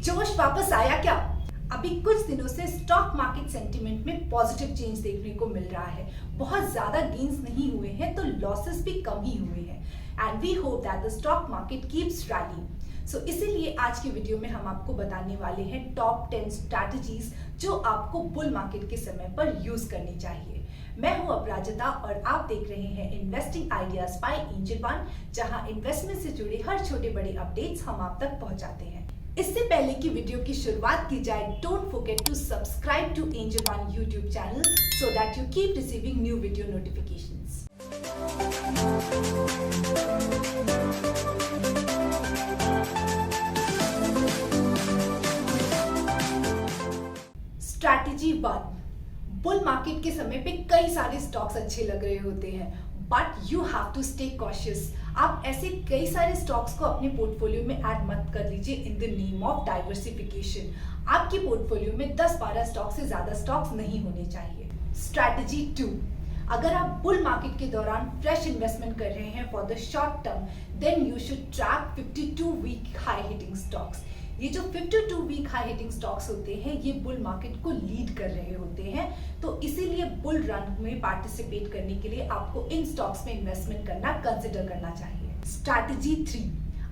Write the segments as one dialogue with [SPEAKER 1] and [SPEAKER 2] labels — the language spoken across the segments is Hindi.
[SPEAKER 1] जोश वापस आया क्या? अभी कुछ दिनों से स्टॉक मार्केट सेंटिमेंट में पॉजिटिव चेंज देखने को मिल रहा है। बहुत ज्यादा गेन्स नहीं हुए हैं तो लॉसेस भी कम ही हुए हैं and we hope that the stock market keeps rallying. So इसीलिए आज की वीडियो में हम आपको बताने वाले हैं टॉप 10 स्ट्रैटेजीज जो आपको बुल मार्केट के समय पर यूज करनी चाहिए। मैं हूं अपराजिता और आप देख रहे हैं investing ideas by Angel one, जहां इन्वेस्टमेंट से जुड़े हर छोटे बड़े अपडेट्स हम आप तक पहुंचाते हैं। इससे पहले कि वीडियो की शुरुआत की जाए, don't forget to subscribe to Angel One YouTube channel so that you keep receiving new video notifications. Strategy 1, bull market के समय पे कई सारे स्टॉक्स अच्छे लग रहे होते हैं but you have to stay cautious. आप ऐसे कई सारे स्टॉक्स को अपने पोर्टफोलियो में ऐड मत कर लीजिए in the name of diversification. आपके पोर्टफोलियो में 10-12 स्टॉक से ज्यादा स्टॉक्स नहीं होने चाहिए। स्ट्रैटेजी 2, अगर आप बुल मार्केट के दौरान फ्रेश इन्वेस्टमेंट कर रहे हैं for the short term, then you should track 52 week high hitting stocks. ये जो 52 वीक हाई हिटिंग स्टॉक्स होते हैं ये बुल मार्केट को लीड कर रहे होते हैं, तो इसीलिए बुल रन में पार्टिसिपेट करने के लिए आपको इन स्टॉक्स में इन्वेस्टमेंट करना कंसिडर करना चाहिए। स्ट्रैटेजी 3,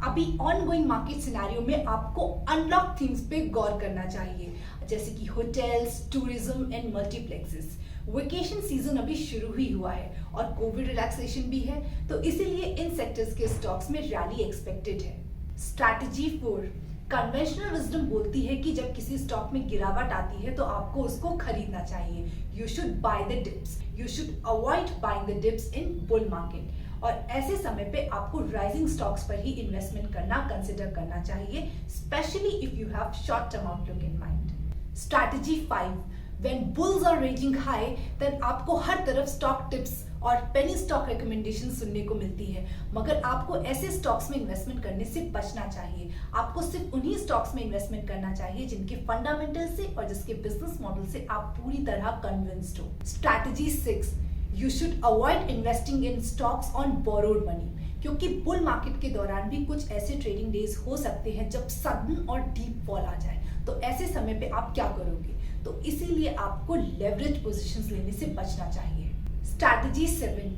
[SPEAKER 1] अभी ऑनगोइंग मार्केट सिनेरियो में आपको अनलॉक थीम्स पे गौर करना चाहिए, जैसे कि hotels, tourism and multiplexes. Vacation season अभी शुरू ही हुआ है और कोविड रिलैक्सेशन भी है, तो इसीलिए इन सेक्टर्स के स्टॉक्स में रैली एक्सपेक्टेड है। स्ट्रैटेजी 4, कन्वेंशनल विजडम बोलती है कि जब किसी स्टॉक में गिरावट आती है तो आपको उसको खरीदना चाहिए। You should by the dips, you should avoid buying the dips in bull market. और ऐसे समय पे आपको राइजिंग स्टॉक्स पर ही इन्वेस्टमेंट करना कंसिडर करना चाहिए, specially if you have short term outlook in mind. Strategy 5, when bulls are raging high then आपको हर तरफ स्टॉक टिप्स और पेनी स्टॉक रिकमेंडेशन सुनने को मिलती है, मगर आपको ऐसे स्टॉक्स में इन्वेस्टमेंट करने से बचना चाहिए। आपको सिर्फ उन्हीं स्टॉक्स में इन्वेस्टमेंट करना चाहिए जिनके फंडामेंटल से और जिसके बिजनेस मॉडल से आप पूरी तरह कन्विंस्ड हो। Strategy 6, you should avoid investing in stocks on borrowed money, क्योंकि बुल मार्केट के दौरान भी कुछ ऐसे ट्रेडिंग डेज हो सकते हैं जब सडन और डीप फॉल आ जाए, तो ऐसे समय पे आप क्या करोगे? तो इसीलिए आपको लेवरेज पोजीशंस लेने से बचना चाहिए। स्ट्रैटेजी 7,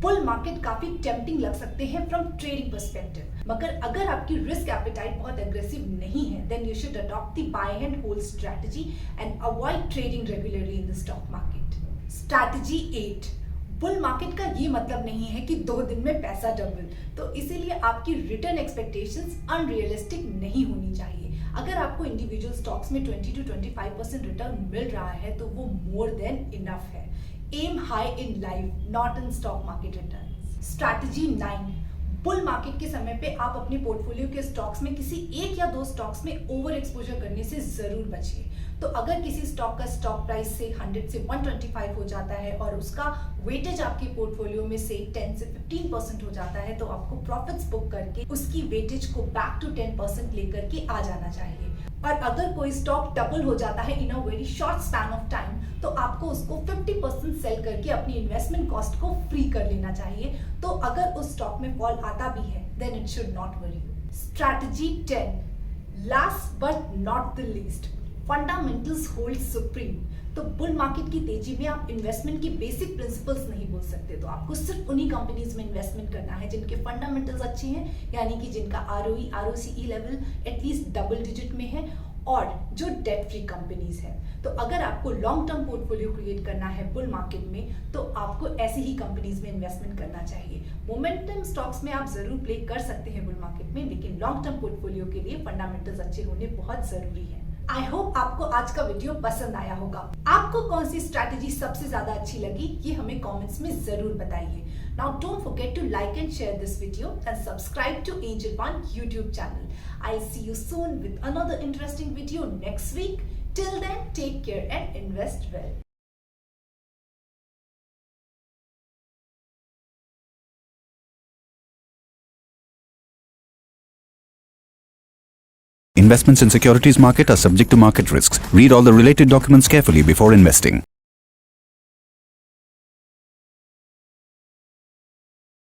[SPEAKER 1] बुल मार्केट काफी टेम्पटिंग लग सकते हैं फ्रॉम ट्रेडिंग पर्सपेक्टिव, मगर अगर आपकी रिस्क एपेटाइट बहुत एग्रेसिव नहीं है then you should adopt the buy and hold strategy and avoid trading regularly in the stock market. Strategy 8, bull market का ये मतलब नहीं है कि 2 दिन में पैसा डबल, तो इसीलिए आपकी रिटर्न एक्सपेक्टेशंस अनरियलिस्टिक नहीं होनी चाहिए। अगर आपको इंडिविजुअल स्टॉक्स में 20 to 25% रिटर्न मिल रहा है तो वो मोर देन इनफ है। Aim high in life, not in stock market returns. Strategy 9, bull market के समय पे आप अपने पोर्टफोलियो के स्टॉक्स में किसी 1 या 2 स्टॉक्स में ओवर एक्सपोजर करने से जरूर बचिए। तो अगर किसी स्टॉक का स्टॉक प्राइस से 100 से 125 हो जाता है और उसका वेटेज आपके पोर्टफोलियो में से 10 से 15% हो जाता है, तो आपको प्रॉफिट्स बुक करके उसकी वेटेज को बैक टू 10% लेकर के आ जाना चाहिए। और अगर कोई स्टॉक डबल हो जाता है in a very short span of time, तो आपको उसको 50% सेल करके अपनी इन्वेस्टमेंट कॉस्ट को फ्री कर लेना चाहिए। तो अगर उस स्टॉक में फॉल आता भी है then it should not worry you. Strategy 10, last but not the least, fundamentals hold supreme. तो बुल मार्केट की तेजी में आप इन्वेस्टमेंट की बेसिक प्रिंसिपल्स नहीं बोल सकते, तो आपको सिर्फ उन्हीं कंपनीज में इन्वेस्टमेंट करना है जिनके फंडामेंटल्स अच्छे हैं, यानी कि जिनका ROE ROCE level at least double digit में है और जो डेट फ्री कंपनीज है। तो अगर आपको लॉन्ग टर्म पोर्टफोलियो क्रिएट करना है बुल मार्केट में तो आपको ऐसी ही कंपनीज में इन्वेस्टमेंट करना चाहिए। मोमेंटम स्टॉक्स में आप जरूर प्ले कर सकते हैं बुल मार्केट में, लेकिन लॉन्ग टर्म पोर्टफोलियो के लिए फंडामेंटल्स अच्छे होने बहुत जरूरी है। आई होप आपको आज का वीडियो पसंद आया होगा। आपको कौन सी स्ट्रैटेजी सबसे ज्यादा अच्छी लगी ये हमें कमेंट्स में जरूर बताइए। Now don't forget to like and share this video and subscribe to Angel One YouTube channel. I'll see you soon with another interesting video next week. Till then, take care and invest well.
[SPEAKER 2] Investments in securities market are subject to market risks. Read all the related documents carefully before investing.